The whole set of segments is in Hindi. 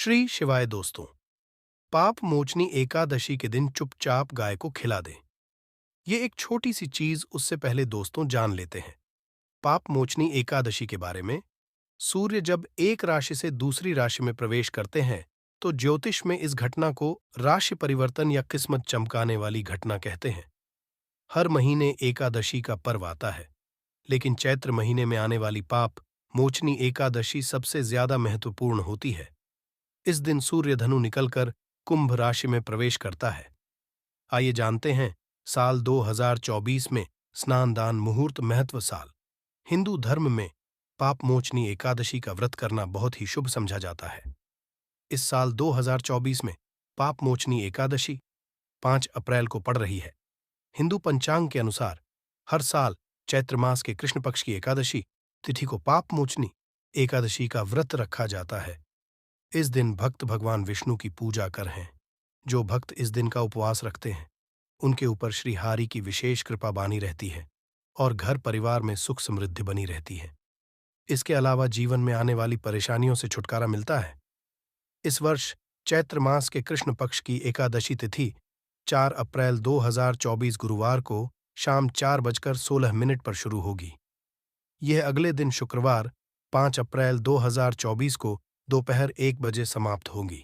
श्री शिवाय दोस्तों। पाप मोचनी एकादशी के दिन चुपचाप गाय को खिला दें। ये एक छोटी सी चीज, उससे पहले दोस्तों जान लेते हैं पाप मोचनी एकादशी के बारे में। सूर्य जब एक राशि से दूसरी राशि में प्रवेश करते हैं तो ज्योतिष में इस घटना को राशि परिवर्तन या किस्मत चमकाने वाली घटना कहते हैं। हर महीने एकादशी का पर्व आता है, लेकिन चैत्र महीने में आने वाली पाप मोचनी एकादशी सबसे ज्यादा महत्वपूर्ण होती है। इस दिन सूर्य धनु निकलकर कुंभ राशि में प्रवेश करता है। आइए जानते हैं साल 2024 में स्नान दान मुहूर्त महत्व साल। हिंदू धर्म में पाप मोचनी एकादशी का व्रत करना बहुत ही शुभ समझा जाता है। इस साल 2024 में पाप मोचनी एकादशी 5 अप्रैल को पड़ रही है। हिंदू पंचांग के अनुसार हर साल चैत्र मास के कृष्ण पक्ष की एकादशी तिथि को पाप मोचनी एकादशी का व्रत रखा जाता है। इस दिन भक्त भगवान विष्णु की पूजा कर हैं। जो भक्त इस दिन का उपवास रखते हैं उनके ऊपर श्री हरि की विशेष कृपा बनी रहती है और घर परिवार में सुख समृद्धि बनी रहती है। इसके अलावा जीवन में आने वाली परेशानियों से छुटकारा मिलता है। इस वर्ष चैत्र मास के कृष्ण पक्ष की एकादशी तिथि 4 अप्रैल 2024 गुरुवार को शाम 4:16 पर शुरू होगी। यह अगले दिन शुक्रवार 5 अप्रैल 2024 को दोपहर 1 बजे समाप्त होगी।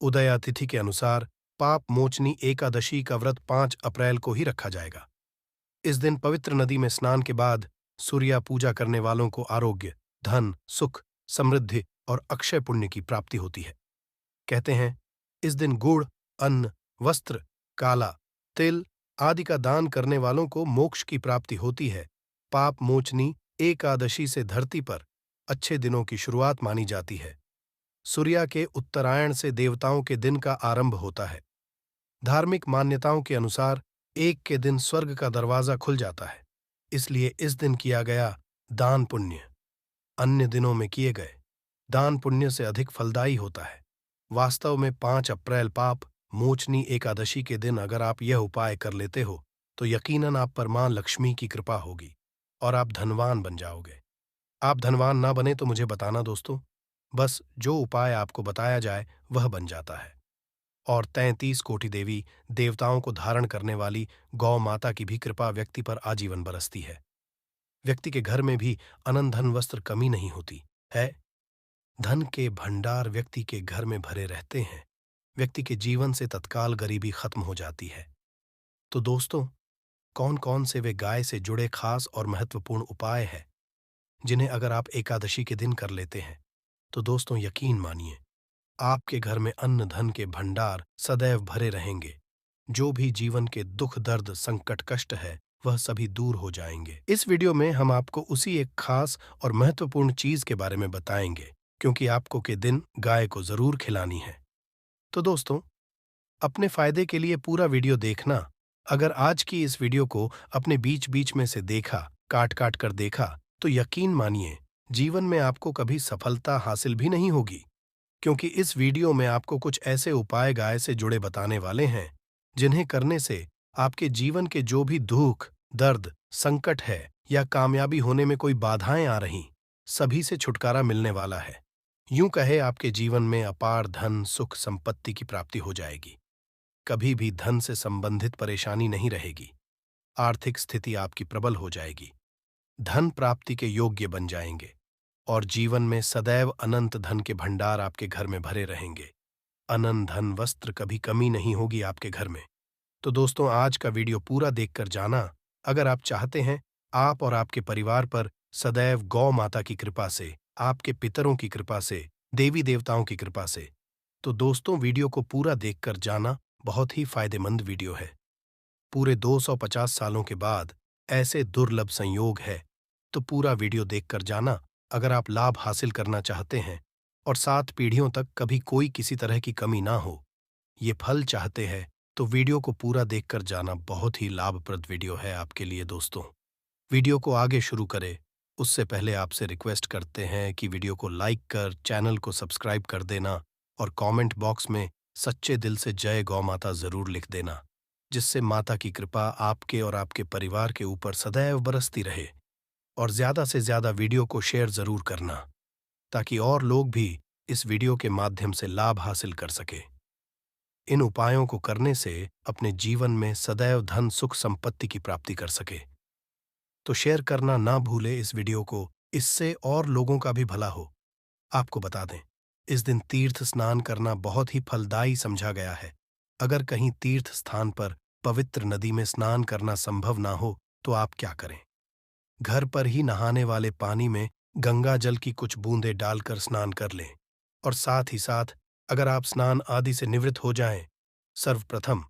उदया तिथि के अनुसार पाप मोचनी एकादशी का व्रत 5 अप्रैल को ही रखा जाएगा। इस दिन पवित्र नदी में स्नान के बाद सूर्या पूजा करने वालों को आरोग्य, धन, सुख, समृद्धि और अक्षय पुण्य की प्राप्ति होती है। कहते हैं इस दिन गुड़, अन्न, वस्त्र, काला, तिल आदि का दान करने वालों को मोक्ष की प्राप्ति होती है। पाप मोचनी एकादशी से धरती पर अच्छे दिनों की शुरुआत मानी जाती है। सूर्या के उत्तरायण से देवताओं के दिन का आरंभ होता है। धार्मिक मान्यताओं के अनुसार 1 के दिन स्वर्ग का दरवाजा खुल जाता है, इसलिए इस दिन किया गया दान पुण्य अन्य दिनों में किए गए दान पुण्य से अधिक फलदायी होता है। वास्तव में 5 अप्रैल पाप मोचनी एकादशी के दिन अगर आप यह उपाय कर लेते हो तो यकीनन आप पर मां लक्ष्मी की कृपा होगी और आप धनवान बन जाओगे। आप धनवान ना बने तो मुझे बताना दोस्तों, बस जो उपाय आपको बताया जाए वह बन जाता है। और 33 कोटि देवी देवताओं को धारण करने वाली गौ माता की भी कृपा व्यक्ति पर आजीवन बरसती है। व्यक्ति के घर में भी अनंत धन वस्त्र कमी नहीं होती है। धन के भंडार व्यक्ति के घर में भरे रहते हैं। व्यक्ति के जीवन से तत्काल गरीबी खत्म हो जाती है। तो दोस्तों, कौन कौन से वे गाय से जुड़े खास और महत्वपूर्ण उपाय हैं जिन्हें अगर आप एकादशी के दिन कर लेते हैं तो दोस्तों यकीन मानिए आपके घर में अन्न धन के भंडार सदैव भरे रहेंगे। जो भी जीवन के दुख दर्द संकट कष्ट है वह सभी दूर हो जाएंगे। इस वीडियो में हम आपको उसी एक खास और महत्वपूर्ण चीज के बारे में बताएंगे, क्योंकि आपको के दिन गाय को जरूर खिलानी है। तो दोस्तों, अपने फायदे के लिए पूरा वीडियो देखना। अगर आज की इस वीडियो को अपने बीच बीच में से देखा, काट काट कर देखा, तो यकीन मानिए जीवन में आपको कभी सफलता हासिल भी नहीं होगी, क्योंकि इस वीडियो में आपको कुछ ऐसे उपाय गाय से जुड़े बताने वाले हैं जिन्हें करने से आपके जीवन के जो भी दुख दर्द संकट है या कामयाबी होने में कोई बाधाएं आ रही, सभी से छुटकारा मिलने वाला है। यूं कहे आपके जीवन में अपार धन सुख संपत्ति की प्राप्ति हो जाएगी। कभी भी धन से संबंधित परेशानी नहीं रहेगी। आर्थिक स्थिति आपकी प्रबल हो जाएगी। धन प्राप्ति के योग्य बन जाएंगे और जीवन में सदैव अनंत धन के भंडार आपके घर में भरे रहेंगे। अनंत धन वस्त्र कभी कमी नहीं होगी आपके घर में। तो दोस्तों, आज का वीडियो पूरा देखकर जाना। अगर आप चाहते हैं आप और आपके परिवार पर सदैव गौ माता की कृपा से, आपके पितरों की कृपा से, देवी देवताओं की कृपा से, तो दोस्तों वीडियो को पूरा देखकर जाना। बहुत ही फायदेमंद वीडियो है। पूरे 250 सालों के बाद ऐसे दुर्लभ संयोग है, तो पूरा वीडियो देखकर जाना अगर आप लाभ हासिल करना चाहते हैं और 7 पीढ़ियों तक कभी कोई किसी तरह की कमी ना हो, ये फल चाहते हैं, तो वीडियो को पूरा देखकर जाना। बहुत ही लाभप्रद वीडियो है आपके लिए दोस्तों। वीडियो को आगे शुरू करें उससे पहले आपसे रिक्वेस्ट करते हैं कि वीडियो को लाइक कर चैनल को सब्सक्राइब कर देना और कमेंट बॉक्स में सच्चे दिल से जय गौ माता जरूर लिख देना, जिससे माता की कृपा आपके और आपके परिवार के ऊपर सदैव बरसती रहे। और ज्यादा से ज्यादा वीडियो को शेयर जरूर करना ताकि और लोग भी इस वीडियो के माध्यम से लाभ हासिल कर सके। इन उपायों को करने से अपने जीवन में सदैव धन सुख संपत्ति की प्राप्ति कर सके। तो शेयर करना ना भूले इस वीडियो को, इससे और लोगों का भी भला हो। आपको बता दें, इस दिन तीर्थ स्नान करना बहुत ही फलदायी समझा गया है। अगर कहीं तीर्थ स्थान पर पवित्र नदी में स्नान करना संभव ना हो तो आप क्या करें? घर पर ही नहाने वाले पानी में गंगा जल की कुछ बूंदें डालकर स्नान कर लें। और साथ ही साथ अगर आप स्नान आदि से निवृत्त हो जाएं, सर्वप्रथम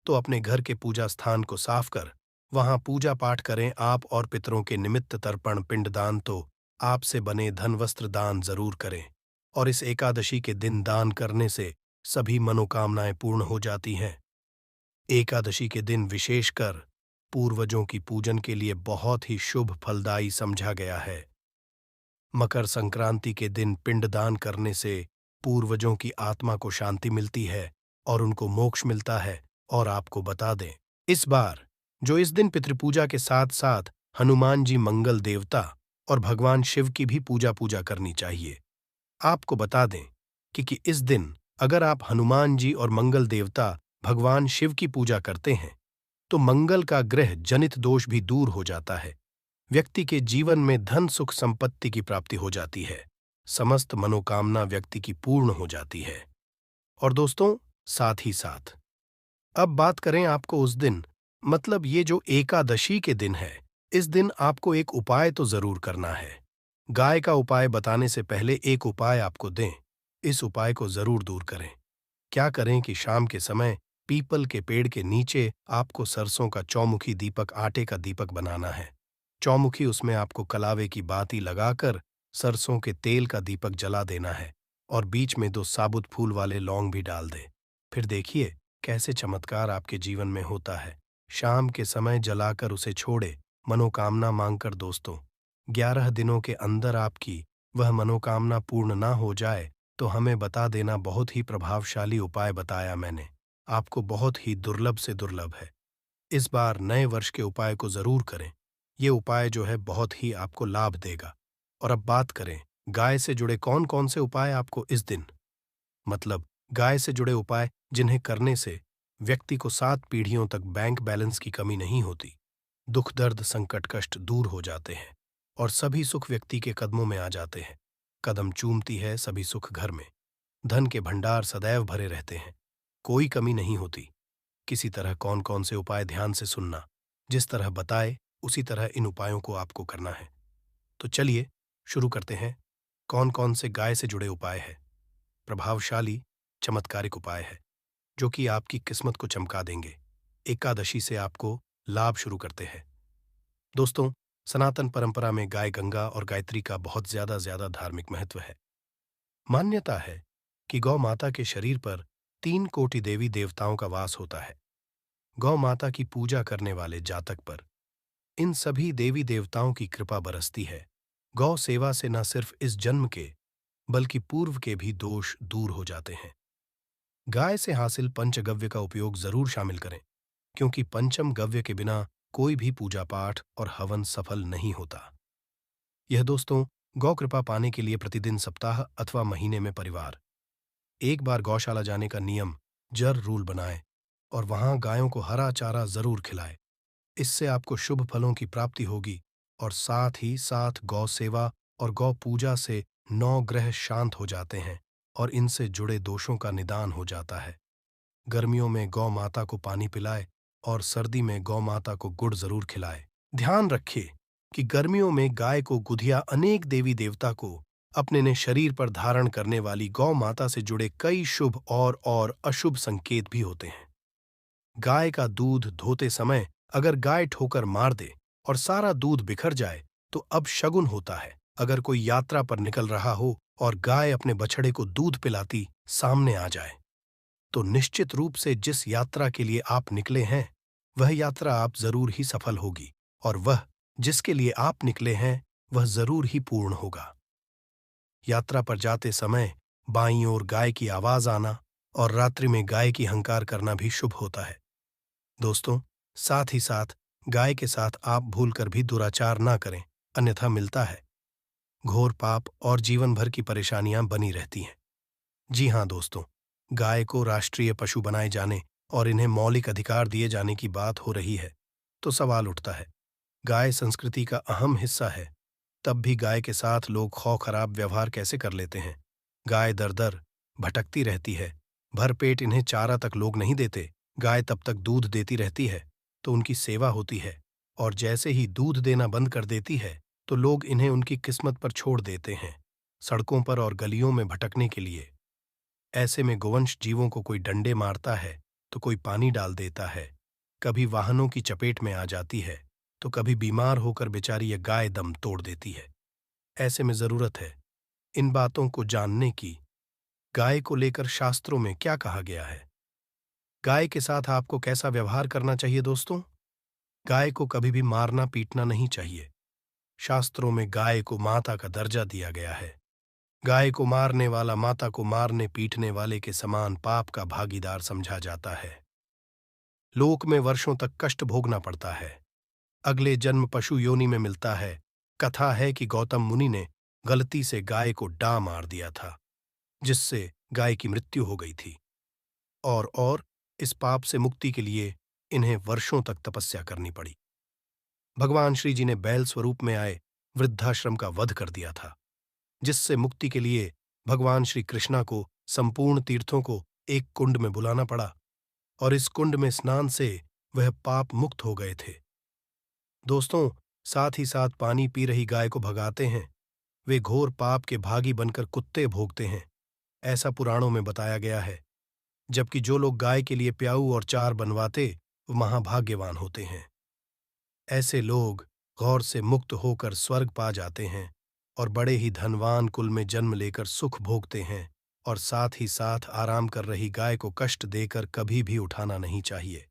तो अपने घर के पूजा स्थान को साफ कर वहां पूजा पाठ करें। आप और पितरों के निमित्त तर्पण पिंडदान तो आपसे बने धन वस्त्र दान जरूर करें। और इस एकादशी के दिन दान करने से सभी मनोकामनाएं पूर्ण हो जाती हैं। एकादशी के दिन विशेषकर पूर्वजों की पूजन के लिए बहुत ही शुभ फलदायी समझा गया है। मकर संक्रांति के दिन पिंडदान करने से पूर्वजों की आत्मा को शांति मिलती है और उनको मोक्ष मिलता है। और आपको बता दें, इस बार जो इस दिन पितृपूजा के साथ साथ हनुमान जी मंगल देवता और भगवान शिव की भी पूजा करनी चाहिए। आपको बता दें कि इस दिन अगर आप हनुमान जी और मंगल देवता भगवान शिव की पूजा करते हैं तो मंगल का ग्रह जनित दोष भी दूर हो जाता है। व्यक्ति के जीवन में धन सुख संपत्ति की प्राप्ति हो जाती है। समस्त मनोकामना व्यक्ति की पूर्ण हो जाती है। और दोस्तों, साथ ही साथ अब बात करें आपको उस दिन, मतलब ये जो एकादशी के दिन है, इस दिन आपको एक उपाय तो जरूर करना है। गाय का उपाय बताने से पहले एक उपाय आपको दें, इस उपाय को जरूर दूर करें। क्या करें कि शाम के समय पीपल के पेड़ के नीचे आपको सरसों का चौमुखी दीपक, आटे का दीपक बनाना है। चौमुखी, उसमें आपको कलावे की बाती लगाकर सरसों के तेल का दीपक जला देना है और बीच में 2 साबुत फूल वाले लौंग भी डाल दें। फिर देखिए कैसे चमत्कार आपके जीवन में होता है। शाम के समय जलाकर उसे छोड़े, मनोकामना मांगकर। दोस्तों, 11 दिनों के अंदर आपकी वह मनोकामना पूर्ण ना हो जाए तो हमें बता देना। बहुत ही प्रभावशाली उपाय बताया मैंने आपको, बहुत ही दुर्लभ से दुर्लभ है। इस बार नए वर्ष के उपाय को जरूर करें। ये उपाय जो है बहुत ही आपको लाभ देगा। और अब बात करें गाय से जुड़े कौन कौन से उपाय आपको इस दिन, मतलब गाय से जुड़े उपाय जिन्हें करने से व्यक्ति को 7 पीढ़ियों तक बैंक बैलेंस की कमी नहीं होती, दुख दर्द संकट कष्ट दूर हो जाते हैं और सभी सुख व्यक्ति के कदमों में आ जाते हैं। कदम चूमती है सभी सुख घर में, धन के भंडार सदैव भरे रहते हैं, कोई कमी नहीं होती। किसी तरह कौन कौन से उपाय ध्यान से सुनना, जिस तरह बताए उसी तरह इन उपायों को आपको करना है। तो चलिए शुरू करते हैं। कौन कौन से गाय से जुड़े उपाय है? प्रभावशाली चमत्कारिक उपाय है जो कि आपकी किस्मत को चमका देंगे। एकादशी से आपको लाभ शुरू करते हैं। दोस्तों, सनातन परंपरा में गाय गंगा और गायत्री का बहुत ज्यादा धार्मिक महत्व है। मान्यता है कि गौ माता के शरीर पर 3 कोटि देवी देवताओं का वास होता है। गौ माता की पूजा करने वाले जातक पर इन सभी देवी देवताओं की कृपा बरसती है। गौ सेवा से न सिर्फ इस जन्म के बल्कि पूर्व के भी दोष दूर हो जाते हैं। गाय से हासिल पंचगव्य का उपयोग जरूर शामिल करें, क्योंकि पंचम गव्य के बिना कोई भी पूजा पाठ और हवन सफल नहीं होता। यह दोस्तों, गौ कृपा पाने के लिए प्रतिदिन, सप्ताह अथवा महीने में परिवार एक बार गौशाला जाने का नियम रूल बनाए और वहां गायों को हरा चारा जरूर खिलाए। इससे आपको शुभ फलों की प्राप्ति होगी और साथ ही साथ गौ सेवा और गौ पूजा से 9 ग्रह शांत हो जाते हैं और इनसे जुड़े दोषों का निदान हो जाता है। गर्मियों में गौ माता को पानी पिलाए और सर्दी में गौ माता को गुड़ जरूर खिलाए। ध्यान रखिए कि गर्मियों में गाय को गुधिया अनेक देवी देवता को अपने ने शरीर पर धारण करने वाली गौ माता से जुड़े कई शुभ और अशुभ संकेत भी होते हैं। गाय का दूध धोते समय अगर गाय ठोकर मार दे और सारा दूध बिखर जाए तो अब शगुन होता है। अगर कोई यात्रा पर निकल रहा हो और गाय अपने बछड़े को दूध पिलाती सामने आ जाए तो निश्चित रूप से जिस यात्रा के लिए आप निकले हैं वह यात्रा आप जरूर ही सफल होगी और वह जिसके लिए आप निकले हैं वह जरूर ही पूर्ण होगा। यात्रा पर जाते समय बाईं ओर गाय की आवाज आना और रात्रि में गाय की हंकार करना भी शुभ होता है। दोस्तों, साथ ही साथ गाय के साथ आप भूलकर भी दुराचार ना करें, अन्यथा मिलता है घोर पाप और जीवन भर की परेशानियां बनी रहती हैं। जी हाँ दोस्तों, गाय को राष्ट्रीय पशु बनाए जाने और इन्हें मौलिक अधिकार दिए जाने की बात हो रही है, तो सवाल उठता है, गाय संस्कृति का अहम हिस्सा है, तब भी गाय के साथ लोग खौ खराब व्यवहार कैसे कर लेते हैं। गाय दर दर भटकती रहती है, भरपेट इन्हें चारा तक लोग नहीं देते। गाय तब तक दूध देती रहती है तो उनकी सेवा होती है, और जैसे ही दूध देना बंद कर देती है तो लोग इन्हें उनकी किस्मत पर छोड़ देते हैं, सड़कों पर और गलियों में भटकने के लिए। ऐसे में गोवंश जीवों को कोई डंडे मारता है तो कोई पानी डाल देता है, कभी वाहनों की चपेट में आ जाती है तो कभी बीमार होकर बेचारी यह गाय दम तोड़ देती है। ऐसे में जरूरत है इन बातों को जानने की। गाय को लेकर शास्त्रों में क्या कहा गया है? गाय के साथ आपको कैसा व्यवहार करना चाहिए दोस्तों? गाय को कभी भी मारना पीटना नहीं चाहिए। शास्त्रों में गाय को माता का दर्जा दिया गया है। गाय को मारने वाला माता को मारने पीटने वाले के समान पाप का भागीदार समझा जाता है। लोक में वर्षों तक कष्ट भोगना पड़ता है। अगले जन्म पशु योनि में मिलता है। कथा है कि गौतम मुनि ने गलती से गाय को डा मार दिया था, जिससे गाय की मृत्यु हो गई थी। और इस पाप से मुक्ति के लिए इन्हें वर्षों तक तपस्या करनी पड़ी। भगवान श्री जी ने बैल स्वरूप में आए वृद्धाश्रम का वध कर दिया था, जिससे मुक्ति के लिए भगवान श्री कृष्णा को संपूर्ण तीर्थों को एक कुंड में बुलाना पड़ा, और इस कुंड में स्नान से वह पाप मुक्त हो गए थे। दोस्तों, साथ ही साथ पानी पी रही गाय को भगाते हैं। वे घोर पाप के भागी बनकर कुत्ते भोगते हैं, ऐसा पुराणों में बताया गया है। जबकि जो लोग गाय के लिए प्याऊ और चार बनवाते, वो महाभाग्यवान होते हैं। ऐसे लोग गौर से मुक्त होकर स्वर्ग पा जाते हैं और बड़े ही धनवान कुल में जन्म लेकर सुख भोगते हैं। और साथ ही साथ आराम कर रही गाय को कष्ट देकर कभी भी उठाना नहीं चाहिए।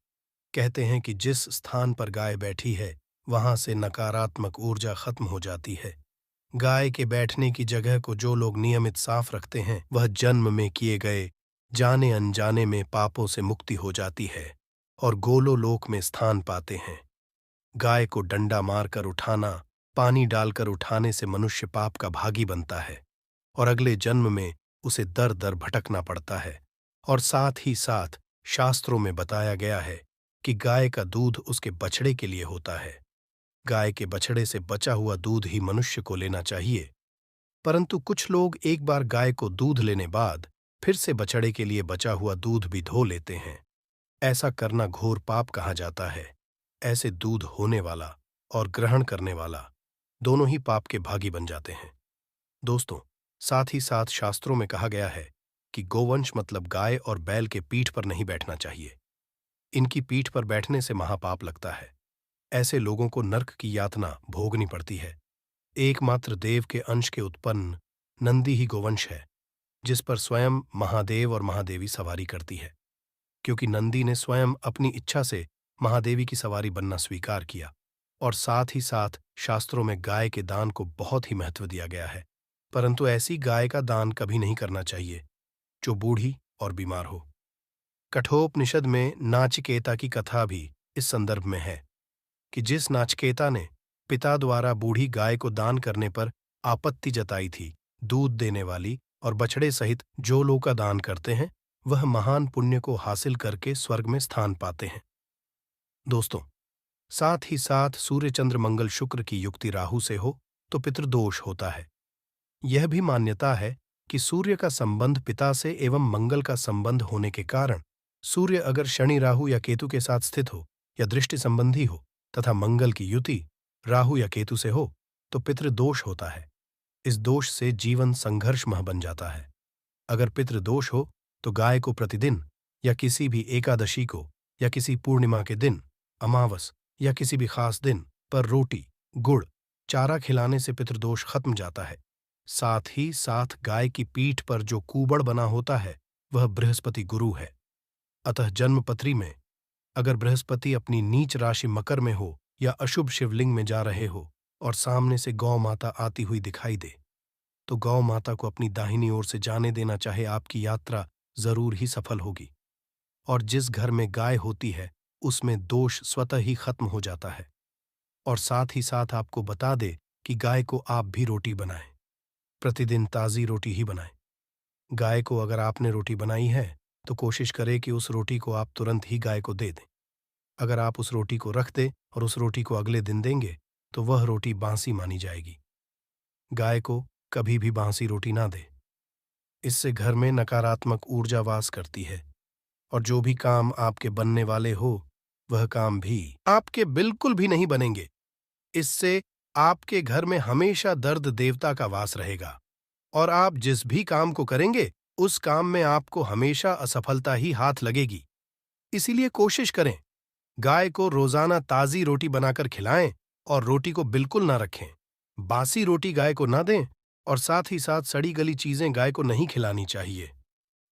कहते हैं कि जिस स्थान पर गाय बैठी है, वहां से नकारात्मक ऊर्जा खत्म हो जाती है। गाय के बैठने की जगह को जो लोग नियमित साफ रखते हैं, वह जन्म में किए गए जाने अनजाने में पापों से मुक्ति हो जाती है और गोलोलोक में स्थान पाते हैं। गाय को डंडा मारकर उठाना, पानी डालकर उठाने से मनुष्य पाप का भागी बनता है और अगले जन्म में उसे दर दर भटकना पड़ता है। और साथ ही साथ शास्त्रों में बताया गया है कि गाय का दूध उसके बछड़े के लिए होता है। गाय के बछड़े से बचा हुआ दूध ही मनुष्य को लेना चाहिए। परंतु कुछ लोग एक बार गाय को दूध लेने बाद फिर से बछड़े के लिए बचा हुआ दूध भी धो लेते हैं। ऐसा करना घोर पाप कहा जाता है। ऐसे दूध होने वाला और ग्रहण करने वाला दोनों ही पाप के भागी बन जाते हैं। दोस्तों, साथ ही साथ शास्त्रों में कहा गया है कि गोवंश मतलब गाय और बैल के पीठ पर नहीं बैठना चाहिए। इनकी पीठ पर बैठने से महापाप लगता है। ऐसे लोगों को नर्क की यातना भोगनी पड़ती है। एकमात्र देव के अंश के उत्पन्न नंदी ही गोवंश है, जिस पर स्वयं महादेव और महादेवी सवारी करती है। क्योंकि नंदी ने स्वयं अपनी इच्छा से महादेवी की सवारी बनना स्वीकार किया। और साथ ही साथ शास्त्रों में गाय के दान को बहुत ही महत्व दिया गया है। परंतु ऐसी गाय का दान कभी नहीं करना चाहिए जो बूढ़ी और बीमार हो। कठोपनिषद में नाचिकेता की कथा भी इस संदर्भ में है कि जिस नाचिकेता ने पिता द्वारा बूढ़ी गाय को दान करने पर आपत्ति जताई थी, दूध देने वाली और बछड़े सहित जो लोग का दान करते हैं, वह महान पुण्य को हासिल करके स्वर्ग में स्थान पाते हैं। दोस्तों, साथ ही साथ सूर्य चंद्र मंगल शुक्र की युक्ति राहु से हो तो पितृदोष होता है। यह भी मान्यता है कि सूर्य का संबंध पिता से एवं मंगल का संबंध होने के कारण सूर्य अगर शनि राहु या केतु के साथ स्थित हो या दृष्टि संबंधी हो तथा मंगल की युति राहु या केतु से हो तो पितृदोष होता है। इस दोष से जीवन संघर्षमय बन जाता है। अगर पितृदोष हो तो गाय को प्रतिदिन या किसी भी एकादशी को या किसी पूर्णिमा के दिन, अमावस या किसी भी खास दिन पर रोटी, गुड़, चारा खिलाने से पितृदोष खत्म जाता है। साथ ही साथ गाय की पीठ पर जो कूबड़ बना होता है, वह बृहस्पति गुरु है। अतः जन्मपत्री में अगर बृहस्पति अपनी नीच राशि मकर में हो या अशुभ शिवलिंग में जा रहे हो और सामने से गौ माता आती हुई दिखाई दे, तो गौ माता को अपनी दाहिनी ओर से जाने देना, चाहे आपकी यात्रा जरूर ही सफल होगी। और जिस घर में गाय होती है उसमें दोष स्वतः ही खत्म हो जाता है। और साथ ही साथ आपको बता दे कि गाय को आप भी रोटी बनाएं, प्रतिदिन ताज़ी रोटी ही बनाएं। गाय को अगर आपने रोटी बनाई है तो कोशिश करें कि उस रोटी को आप तुरंत ही गाय को दे दें। अगर आप उस रोटी को रख दें और उस रोटी को अगले दिन देंगे तो वह रोटी बासी मानी जाएगी। गाय को कभी भी बासी रोटी ना दें। इससे घर में नकारात्मक ऊर्जा वास करती है और जो भी काम आपके बनने वाले हो वह काम भी आपके बिल्कुल भी नहीं बनेंगे। इससे आपके घर में हमेशा दर्द देवता का वास रहेगा और आप जिस भी काम को करेंगे उस काम में आपको हमेशा असफलता ही हाथ लगेगी। इसीलिए कोशिश करें गाय को रोजाना ताजी रोटी बनाकर खिलाएं और रोटी को बिल्कुल ना रखें। बासी रोटी गाय को ना दें और साथ ही साथ सड़ी गली चीजें गाय को नहीं खिलानी चाहिए।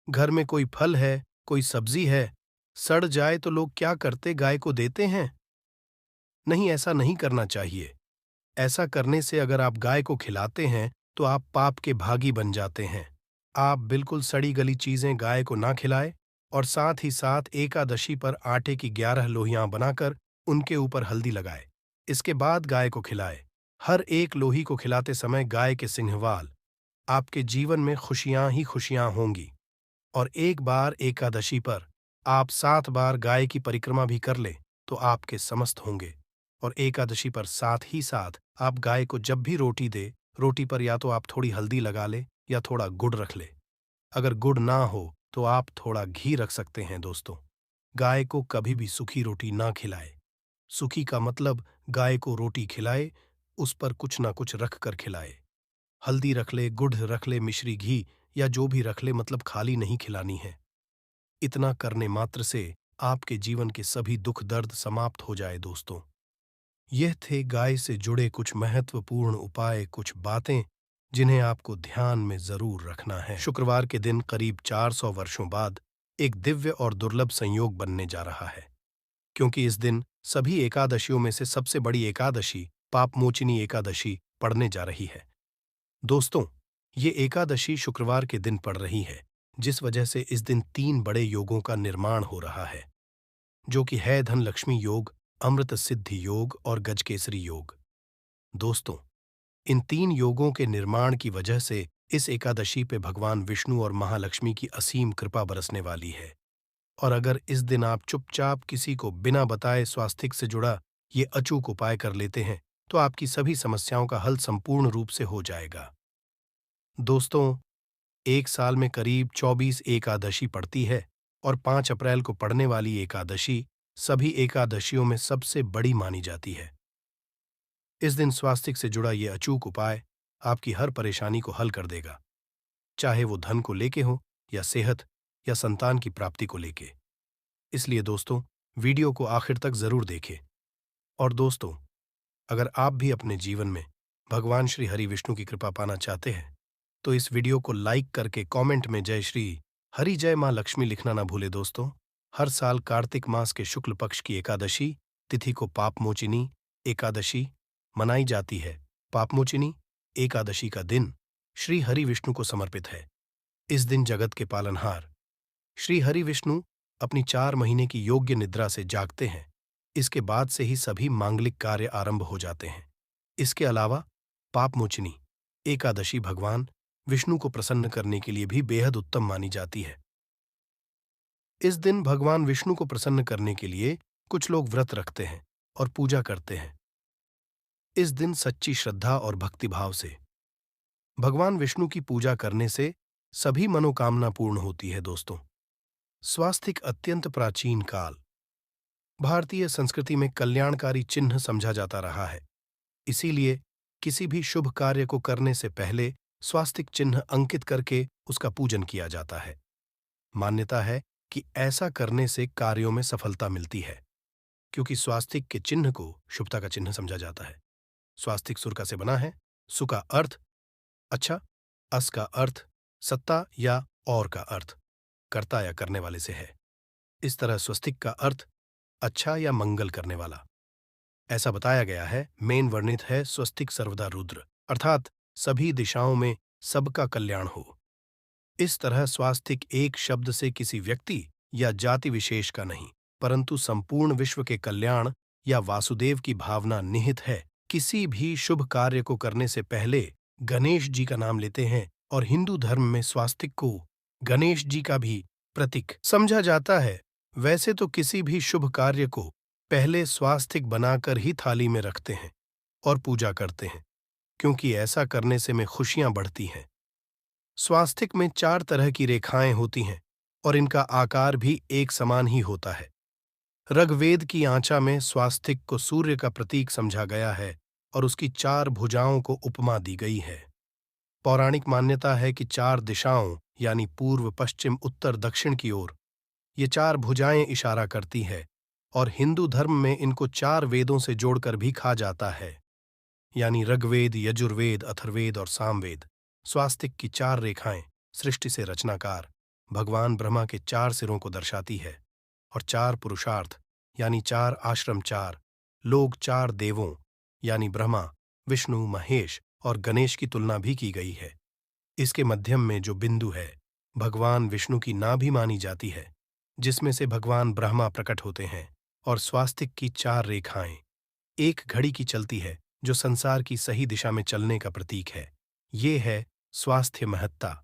घर में कोई फल है, कोई सब्जी है, सड़ जाए तो लोग क्या करते, गाय को देते हैं? नहीं, ऐसा नहीं करना चाहिए। ऐसा करने से अगर आप गाय को खिलाते हैं तो आप पाप के भागी बन जाते हैं। आप बिल्कुल सड़ी गली चीजें गाय को ना खिलाएं और साथ ही साथ एकादशी पर आटे की 11 लोहियां बनाकर उनके ऊपर हल्दी लगाए। इसके बाद गाय को खिलाए। हर एक लोही को खिलाते समय गाय के सिंहवाल आपके जीवन में खुशियां ही खुशियां होंगी। और एक बार एकादशी पर आप 7 बार गाय की परिक्रमा भी कर लें तो आपके समस्त होंगे। और एकादशी पर साथ ही साथ आप गाय को जब भी रोटी दे, रोटी पर या तो आप थोड़ी हल्दी लगा ले या थोड़ा गुड़ रख ले। अगर गुड़ ना हो तो आप थोड़ा घी रख सकते हैं दोस्तों। गाय को कभी भी सूखी रोटी ना खिलाए। सूखी का मतलब गाय को रोटी खिलाए, उस पर कुछ ना कुछ रख कर खिलाए। हल्दी रख ले, गुड़ रख ले, मिश्री घी या जो भी रख ले, मतलब खाली नहीं खिलानी है। इतना करने मात्र से आपके जीवन के सभी दुख दर्द समाप्त हो जाए दोस्तों। यह थे गाय से जुड़े कुछ महत्वपूर्ण उपाय, कुछ बातें जिन्हें आपको ध्यान में जरूर रखना है। शुक्रवार के दिन करीब 400 वर्षों बाद एक दिव्य और दुर्लभ संयोग बनने जा रहा है, क्योंकि इस दिन सभी एकादशियों में से सबसे बड़ी एकादशी पापमोचिनी एकादशी पड़ने जा रही है। दोस्तों, ये एकादशी शुक्रवार के दिन पड़ रही है, जिस वजह से इस दिन 3 बड़े योगों का निर्माण हो रहा है, जो कि है धन लक्ष्मी योग, अमृत सिद्धि योग और गजकेसरी योग। दोस्तों, इन 3 योगों के निर्माण की वजह से इस एकादशी पे भगवान विष्णु और महालक्ष्मी की असीम कृपा बरसने वाली है। और अगर इस दिन आप चुपचाप किसी को बिना बताए स्वास्तिक से जुड़ा ये अचूक उपाय कर लेते हैं तो आपकी सभी समस्याओं का हल संपूर्ण रूप से हो जाएगा। दोस्तों, एक साल में करीब 24 एकादशी पड़ती है और 5 अप्रैल को पड़ने वाली एकादशी सभी एकादशियों में सबसे बड़ी मानी जाती है। इस दिन स्वास्तिक से जुड़ा ये अचूक उपाय आपकी हर परेशानी को हल कर देगा, चाहे वो धन को लेके हो या सेहत या संतान की प्राप्ति को लेके। इसलिए दोस्तों, वीडियो को आखिर तक जरूर देखें। और दोस्तों, अगर आप भी अपने जीवन में भगवान श्री हरि विष्णु की कृपा पाना चाहते हैं तो इस वीडियो को लाइक करके कमेंट में जय श्री हरि जय मां लक्ष्मी लिखना ना भूले। दोस्तों, हर साल कार्तिक मास के शुक्ल पक्ष की एकादशी तिथि को पापमोचिनी एकादशी मनाई जाती है। पापमोचिनी एकादशी का दिन श्री हरि विष्णु को समर्पित है। इस दिन जगत के पालनहार श्री हरि विष्णु अपनी 4 महीने की योग्य निद्रा से जागते हैं। इसके बाद से ही सभी मांगलिक कार्य आरंभ हो जाते हैं। इसके अलावा पापमोचिनी एकादशी भगवान विष्णु को प्रसन्न करने के लिए भी बेहद उत्तम मानी जाती है। इस दिन भगवान विष्णु को प्रसन्न करने के लिए कुछ लोग व्रत रखते हैं और पूजा करते हैं। इस दिन सच्ची श्रद्धा और भक्तिभाव से भगवान विष्णु की पूजा करने से सभी मनोकामना पूर्ण होती है। दोस्तों, स्वास्तिक अत्यंत प्राचीन काल भारतीय संस्कृति में कल्याणकारी चिन्ह समझा जाता रहा है। इसीलिए किसी भी शुभ कार्य को करने से पहले स्वास्तिक चिन्ह अंकित करके उसका पूजन किया जाता है। मान्यता है कि ऐसा करने से कार्यों में सफलता मिलती है, क्योंकि स्वास्तिक के चिन्ह को शुभता का चिन्ह समझा जाता है। स्वास्तिक सुर का से बना है। सु का अर्थ अच्छा, अस का अर्थ सत्ता या और का अर्थ कर्ता या करने वाले से है। इस तरह स्वस्तिक का अर्थ अच्छा या मंगल करने वाला। ऐसा बताया गया है। मेन वर्णित है स्वस्तिक सर्वदा रुद्र, अर्थात सभी दिशाओं में सबका कल्याण हो। इस तरह स्वास्तिक एक शब्द से किसी व्यक्ति या जाति विशेष का नहीं, परंतु संपूर्ण विश्व के कल्याण या वासुदेव की भावना निहित है। किसी भी शुभ कार्य को करने से पहले गणेश जी का नाम लेते हैं और हिंदू धर्म में स्वास्तिक को गणेश जी का भी प्रतीक समझा जाता है। वैसे तो किसी भी शुभ कार्य को पहले स्वास्तिक बनाकर ही थाली में रखते हैं और पूजा करते हैं, क्योंकि ऐसा करने से में खुशियां बढ़ती हैं। स्वास्तिक में 4 तरह की रेखाएं होती हैं और इनका आकार भी एक समान ही होता है। ऋग्वेद की आंचा में स्वास्तिक को सूर्य का प्रतीक समझा गया है और उसकी 4 भुजाओं को उपमा दी गई है। पौराणिक मान्यता है कि 4 दिशाओं यानी पूर्व, पश्चिम, उत्तर, दक्षिण की ओर ये 4 भुजाएं इशारा करती है और हिंदू धर्म में इनको 4 वेदों से जोड़कर भी कहा जाता है, यानी ऋग्वेद, यजुर्वेद, अथर्ववेद और सामवेद। स्वास्तिक की 4 रेखाएं सृष्टि से रचनाकार भगवान ब्रह्मा के 4 सिरों को दर्शाती है और 4 पुरुषार्थ यानी 4 आश्रम, 4 लोग, 4 देवों यानी ब्रह्मा, विष्णु, महेश और गणेश की तुलना भी की गई है। इसके मध्यम में जो बिंदु है भगवान विष्णु की नाभि मानी जाती है, जिसमें से भगवान ब्रह्मा प्रकट होते हैं। और स्वास्तिक की 4 रेखाएं एक घड़ी की चलती है जो संसार की सही दिशा में चलने का प्रतीक है। ये है स्वास्थ्य महत्ता।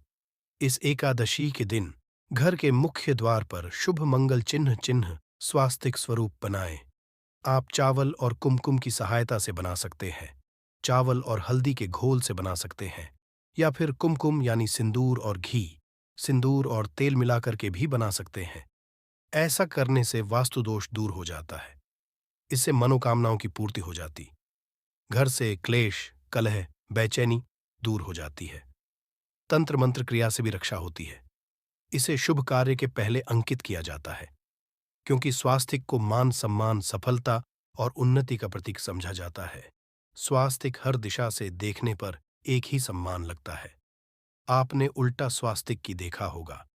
इस एकादशी के दिन घर के मुख्य द्वार पर शुभ मंगल चिन्ह चिन्ह स्वास्तिक स्वरूप बनाएं। आप चावल और कुमकुम की सहायता से बना सकते हैं, चावल और हल्दी के घोल से बना सकते हैं, या फिर कुमकुम यानी सिंदूर और घी, सिंदूर और तेल मिलाकर के भी बना सकते हैं। ऐसा करने से वास्तु दोष दूर हो जाता है। इससे मनोकामनाओं की पूर्ति हो जाती, घर से क्लेश, कलह, बेचैनी दूर हो जाती है। तंत्र मंत्र क्रिया से भी रक्षा होती है। इसे शुभ कार्य के पहले अंकित किया जाता है, क्योंकि स्वास्तिक को मान सम्मान, सफलता और उन्नति का प्रतीक समझा जाता है। स्वास्तिक हर दिशा से देखने पर एक ही सम्मान लगता है। आपने उल्टा स्वास्तिक की देखा होगा,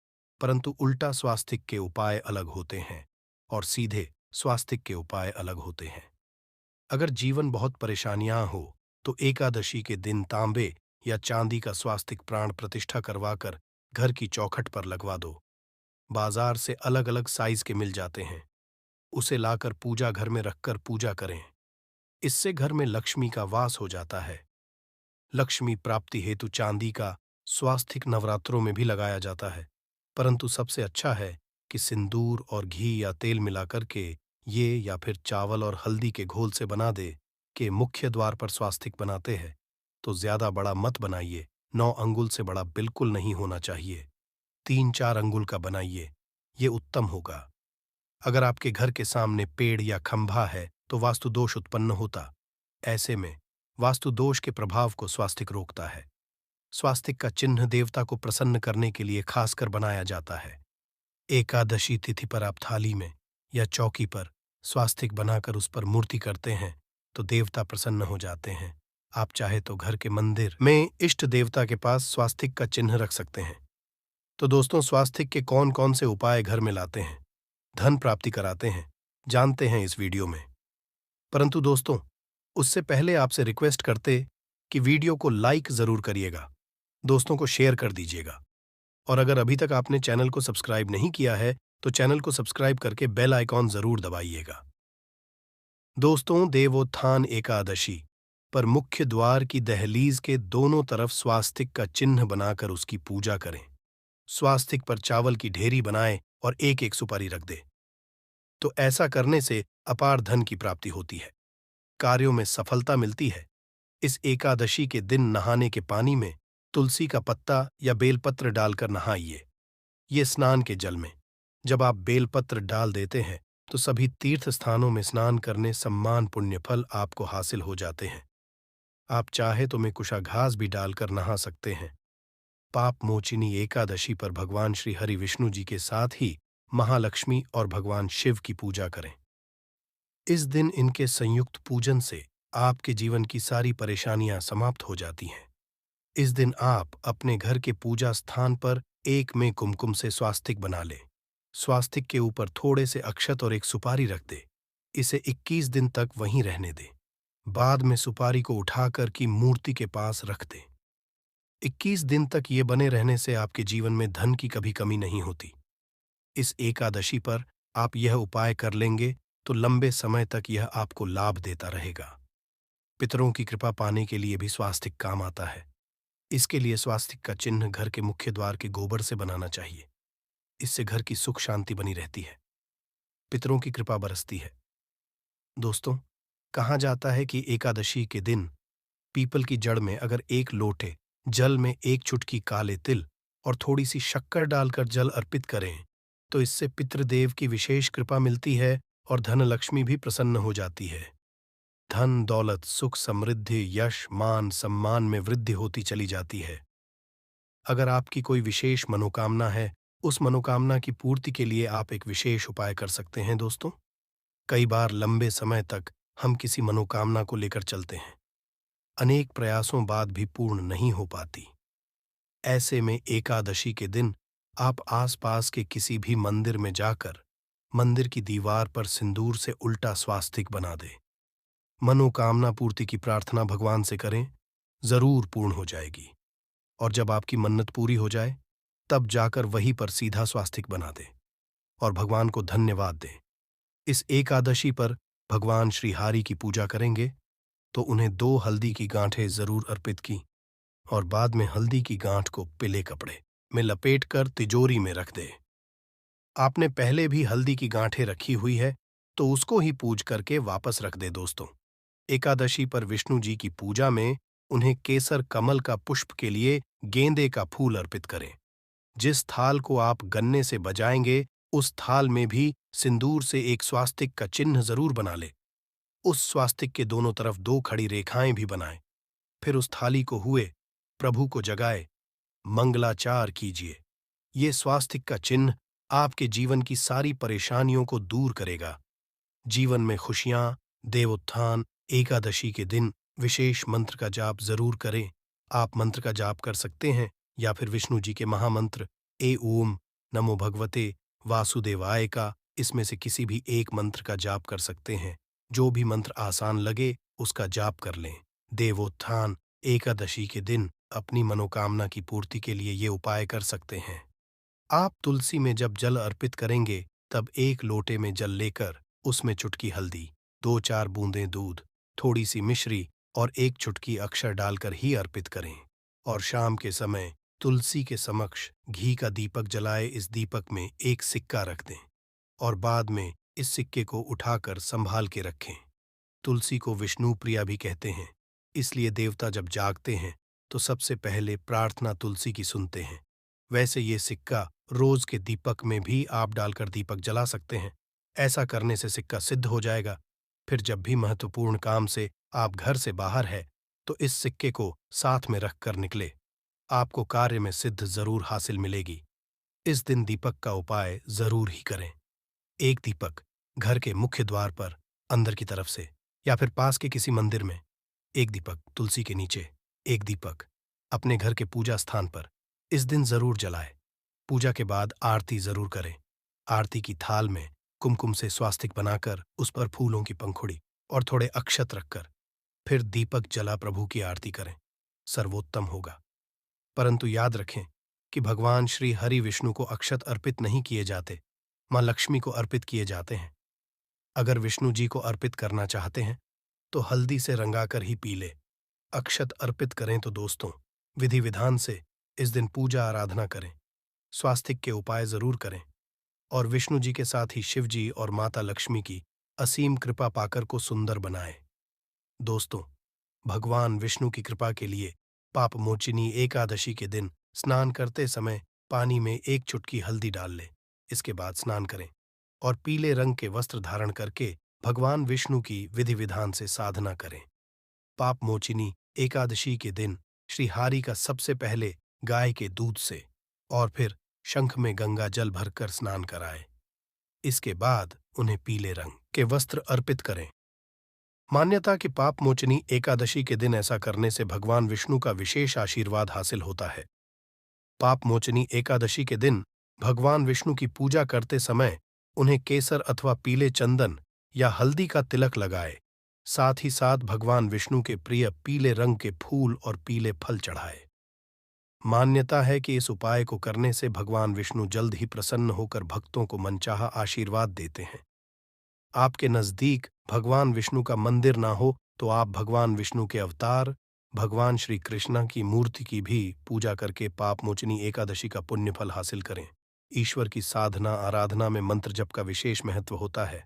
परंतु उल्टा स्वास्तिक के उपाय अलग होते हैं और सीधे स्वास्तिक के उपाय अलग होते हैं। अगर जीवन बहुत परेशानियां हो तो एकादशी के दिन तांबे या चांदी का स्वास्तिक प्राण प्रतिष्ठा करवाकर घर की चौखट पर लगवा दो। बाजार से अलग अलग साइज के मिल जाते हैं, उसे लाकर पूजा घर में रखकर पूजा करें। इससे घर में लक्ष्मी का वास हो जाता है। लक्ष्मी प्राप्ति हेतु चांदी का स्वास्तिक नवरात्रों में भी लगाया जाता है, परंतु सबसे अच्छा है कि सिंदूर और घी या तेल मिलाकर के ये, या फिर चावल और हल्दी के घोल से बना दे के मुख्य द्वार पर स्वास्तिक बनाते हैं तो ज्यादा बड़ा मत बनाइए। 9 अंगुल से बड़ा बिल्कुल नहीं होना चाहिए। 3-4 अंगुल का बनाइए, ये उत्तम होगा। अगर आपके घर के सामने पेड़ या खंभा है तो वास्तु दोष उत्पन्न होता। ऐसे में वास्तु दोष के प्रभाव को स्वास्तिक रोकता है। स्वास्तिक का चिन्ह देवता को प्रसन्न करने के लिए खासकर बनाया जाता है। एकादशी तिथि पर आप थाली में या चौकी पर स्वास्तिक बनाकर उस पर मूर्ति करते हैं तो देवता प्रसन्न हो जाते हैं। आप चाहे तो घर के मंदिर में इष्ट देवता के पास स्वास्तिक का चिन्ह रख सकते हैं। तो दोस्तों, स्वास्तिक के कौन कौन से उपाय घर में लाते हैं, धन प्राप्ति कराते हैं, जानते हैं इस वीडियो में। परंतु दोस्तों, उससे पहले आपसे रिक्वेस्ट करते कि वीडियो को लाइक जरूर करिएगा, दोस्तों को शेयर कर दीजिएगा, और अगर अभी तक आपने चैनल को सब्सक्राइब नहीं किया है तो चैनल को सब्सक्राइब करके बेल आइकॉन जरूर दबाइएगा। दोस्तों, देवोत्थान एकादशी पर मुख्य द्वार की दहलीज के दोनों तरफ स्वास्तिक का चिन्ह बनाकर उसकी पूजा करें। स्वास्तिक पर चावल की ढेरी बनाएं और एक एक सुपारी रख दे। तो ऐसा करने से अपार धन की प्राप्ति होती है, कार्यों में सफलता मिलती है। इस एकादशी के दिन नहाने के पानी में तुलसी का पत्ता या बेलपत्र डालकर नहाइए। ये स्नान के जल में जब आप बेलपत्र डाल देते हैं तो सभी तीर्थ स्थानों में स्नान करने सम्मान पुण्य फल आपको हासिल हो जाते हैं। आप चाहे तो में कुशाघास भी डालकर नहा सकते हैं। पाप मोचिनी एकादशी पर भगवान श्री हरि विष्णु जी के साथ ही महालक्ष्मी और भगवान शिव की पूजा करें। इस दिन इनके संयुक्त पूजन से आपके जीवन की सारी परेशानियां समाप्त हो जाती हैं। इस दिन आप अपने घर के पूजा स्थान पर एक में कुमकुम से स्वास्तिक बना लें। स्वास्तिक के ऊपर थोड़े से अक्षत और एक सुपारी रख दे। इसे 21 दिन तक वहीं रहने दें। बाद में सुपारी को उठाकर की मूर्ति के पास रख दें। 21 दिन तक ये बने रहने से आपके जीवन में धन की कभी कमी नहीं होती। इस एकादशी पर आप यह उपाय कर लेंगे तो लंबे समय तक यह आपको लाभ देता रहेगा। पितरों की कृपा पाने के लिए भी स्वास्तिक काम आता है। इसके लिए स्वास्तिक का चिन्ह घर के मुख्य द्वार के गोबर से बनाना चाहिए। इससे घर की सुख शांति बनी रहती है, पितरों की कृपा बरसती है। दोस्तों, कहा जाता है कि एकादशी के दिन पीपल की जड़ में अगर एक लोटे जल में एक चुटकी काले तिल और थोड़ी सी शक्कर डालकर जल अर्पित करें तो इससे पितृदेव की विशेष कृपा मिलती है और धन लक्ष्मी भी प्रसन्न हो जाती है। धन दौलत सुख समृद्धि यश मान सम्मान में वृद्धि होती चली जाती है। अगर आपकी कोई विशेष मनोकामना है, उस मनोकामना की पूर्ति के लिए आप एक विशेष उपाय कर सकते हैं। दोस्तों, कई बार लंबे समय तक हम किसी मनोकामना को लेकर चलते हैं, अनेक प्रयासों बाद भी पूर्ण नहीं हो पाती। ऐसे में एकादशी के दिन आप आसपास के किसी भी मंदिर में जाकर मंदिर की दीवार पर सिंदूर से उल्टा स्वास्तिक बना दें। मनोकामना पूर्ति की प्रार्थना भगवान से करें, जरूर पूर्ण हो जाएगी। और जब आपकी मन्नत पूरी हो जाए तब जाकर वहीं पर सीधा स्वास्तिक बना दें और भगवान को धन्यवाद दें। इस एकादशी पर भगवान श्री हरि की पूजा करेंगे तो उन्हें 2 हल्दी की गांठें जरूर अर्पित की और बाद में हल्दी की गांठ को पीले कपड़े में लपेटकर तिजोरी में रख दे। आपने पहले भी हल्दी की गांठें रखी हुई है तो उसको ही पूज करके वापस रख दे। दोस्तों, एकादशी पर विष्णु जी की पूजा में उन्हें केसर कमल का पुष्प के लिए गेंदे का फूल अर्पित करें। जिस थाल को आप गन्ने से बजाएंगे उस थाल में भी सिंदूर से एक स्वास्तिक का चिन्ह जरूर बना ले। उस स्वास्तिक के दोनों तरफ 2 खड़ी रेखाएं भी बनाएं। फिर उस थाली को हुए प्रभु को जगाए मंगलाचार कीजिए। ये स्वास्तिक का चिन्ह आपके जीवन की सारी परेशानियों को दूर करेगा। जीवन में खुशियां, देवोत्थान। एकादशी के दिन विशेष मंत्र का जाप जरूर करें। आप मंत्र का जाप कर सकते हैं या फिर विष्णु जी के महामंत्र ए ओम नमो भगवते वासुदेवाय का इसमें से किसी भी एक मंत्र का जाप कर सकते हैं। जो भी मंत्र आसान लगे उसका जाप कर लें। देवोत्थान एकादशी के दिन अपनी मनोकामना की पूर्ति के लिए ये उपाय कर सकते हैं। आप तुलसी में जब जल अर्पित करेंगे तब 1 लोटे में जल लेकर उसमें चुटकी हल्दी, 2-4 बूंदें दूध, थोड़ी सी मिश्री और 1 चुटकी अक्षर डालकर ही अर्पित करें। और शाम के समय तुलसी के समक्ष घी का दीपक जलाए इस दीपक में 1 सिक्का रख दें और बाद में इस सिक्के को उठाकर संभाल के रखें। तुलसी को विष्णु प्रिया भी कहते हैं, इसलिए देवता जब जागते हैं तो सबसे पहले प्रार्थना तुलसी की सुनते हैं। वैसे ये सिक्का रोज के दीपक में भी आप डालकर दीपक जला सकते हैं। ऐसा करने से सिक्का सिद्ध हो जाएगा। फिर जब भी महत्वपूर्ण काम से आप घर से बाहर है तो इस सिक्के को साथ में रख कर निकले। आपको कार्य में सिद्ध जरूर हासिल मिलेगी। इस दिन दीपक का उपाय जरूर ही करें। 1 दीपक घर के मुख्य द्वार पर अंदर की तरफ से या फिर पास के किसी मंदिर में, 1 दीपक तुलसी के नीचे, 1 दीपक अपने घर के पूजा स्थान पर इस दिन जरूर जलाए। पूजा के बाद आरती जरूर करें। आरती की थाल में कुमकुम से स्वास्तिक बनाकर उस पर फूलों की पंखुड़ी और थोड़े अक्षत रखकर फिर दीपक जला प्रभु की आरती करें, सर्वोत्तम होगा। परंतु याद रखें कि भगवान श्री हरि विष्णु को अक्षत अर्पित नहीं किए जाते, मां लक्ष्मी को अर्पित किए जाते हैं। अगर विष्णु जी को अर्पित करना चाहते हैं तो हल्दी से रंगाकर ही पी ले। अक्षत अर्पित करें तो दोस्तों विधि विधान से इस दिन पूजा आराधना करें, स्वास्तिक के उपाय जरूर करें और विष्णु जी के साथ ही शिव जी और माता लक्ष्मी की असीम कृपा पाकर को सुंदर बनाएं। दोस्तों, भगवान विष्णु की कृपा के लिए पाप मोचिनी एकादशी के दिन स्नान करते समय पानी में 1 चुटकी हल्दी डाल लें। इसके बाद स्नान करें और पीले रंग के वस्त्र धारण करके भगवान विष्णु की विधि विधान से साधना करें। पाप मोचिनी एकादशी के दिन श्री हरि का सबसे पहले गाय के दूध से और फिर शंख में गंगा जल भरकर स्नान कराएं। इसके बाद उन्हें पीले रंग के वस्त्र अर्पित करें। मान्यता कि पाप मोचनी एकादशी के दिन ऐसा करने से भगवान विष्णु का विशेष आशीर्वाद हासिल होता है। पाप मोचनी एकादशी के दिन भगवान विष्णु की पूजा करते समय उन्हें केसर अथवा पीले चंदन या हल्दी का तिलक लगाए। साथ ही साथ भगवान विष्णु के प्रिय पीले रंग के फूल और पीले फल चढ़ाए। मान्यता है कि इस उपाय को करने से भगवान विष्णु जल्द ही प्रसन्न होकर भक्तों को मनचाहा आशीर्वाद देते हैं। आपके नजदीक भगवान विष्णु का मंदिर ना हो तो आप भगवान विष्णु के अवतार भगवान श्री कृष्ण की मूर्ति की भी पूजा करके पाप मोचनी एकादशी का पुण्य फल हासिल करें। ईश्वर की साधना आराधना में मंत्र जप का विशेष महत्व होता है।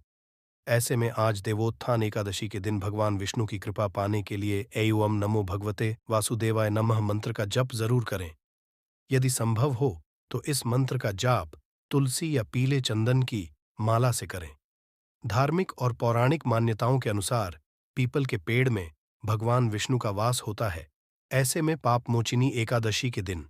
ऐसे में आज देवोत्थान एकादशी के दिन भगवान विष्णु की कृपा पाने के लिए एवं नमो भगवते वासुदेवाय नमः मंत्र का जप जरूर करें। यदि संभव हो तो इस मंत्र का जाप तुलसी या पीले चंदन की माला से करें। धार्मिक और पौराणिक मान्यताओं के अनुसार पीपल के पेड़ में भगवान विष्णु का वास होता है। ऐसे में पापमोचिनी एकादशी के दिन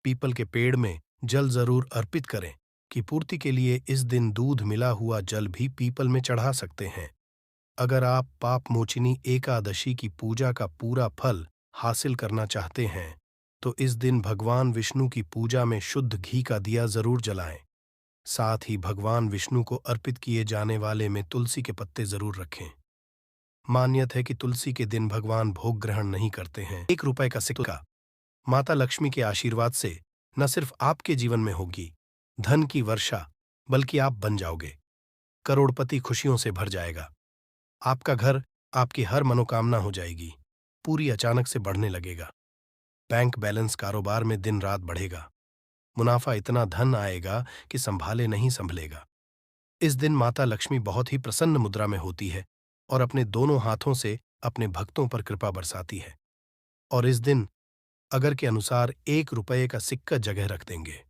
पीपल के पेड़ में जल जरूर अर्पित करें कि पूर्ति के लिए इस दिन दूध मिला हुआ जल भी पीपल में चढ़ा सकते हैं। अगर आप पापमोचिनी एकादशी की पूजा का पूरा फल हासिल करना चाहते हैं तो इस दिन भगवान विष्णु की पूजा में शुद्ध घी का दिया जरूर जलाएं। साथ ही भगवान विष्णु को अर्पित किए जाने वाले में तुलसी के पत्ते जरूर रखें। मान्यत है कि तुलसी के दिन भगवान भोग ग्रहण नहीं करते हैं। 1 रुपए का सिक्का माता लक्ष्मी के आशीर्वाद से न सिर्फ आपके जीवन में होगी धन की वर्षा, बल्कि आप बन जाओगे करोड़पति, खुशियों से भर जाएगा। आपका घर, आपकी हर मनोकामना हो जाएगी पूरी, अचानक से बढ़ने लगेगा। बैंक बैलेंस, कारोबार में दिन रात बढ़ेगा। मुनाफा इतना धन आएगा कि संभाले नहीं संभलेगा। इस दिन माता लक्ष्मी बहुत ही प्रसन्न मुद्रा में होती है और अपने दोनों हाथों से अपने भक्तों पर कृपा बरसाती है। और इस दिन अगर के अनुसार 1 रुपए का सिक्का जगह रख देंगे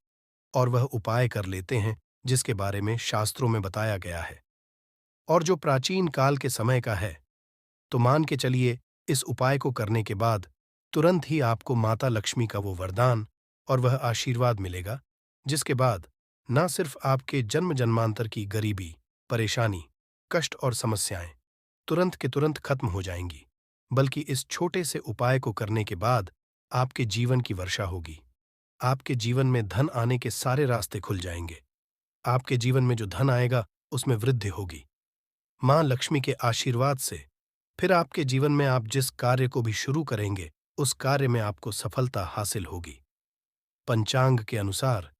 और वह उपाय कर लेते हैं जिसके बारे में शास्त्रों में बताया गया है और जो प्राचीन काल के समय का है, तो मान के चलिए इस उपाय को करने के बाद तुरंत ही आपको माता लक्ष्मी का वो वरदान और वह आशीर्वाद मिलेगा जिसके बाद न सिर्फ आपके जन्म जन्मांतर की गरीबी, परेशानी, कष्ट और समस्याएं तुरंत के तुरंत खत्म हो जाएंगी, बल्कि इस छोटे से उपाय को करने के बाद आपके जीवन की वर्षा होगी। आपके जीवन में धन आने के सारे रास्ते खुल जाएंगे। आपके जीवन में जो धन आएगा उसमें वृद्धि होगी मां लक्ष्मी के आशीर्वाद से। फिर आपके जीवन में आप जिस कार्य को भी शुरू करेंगे उस कार्य में आपको सफलता हासिल होगी। पंचांग के अनुसार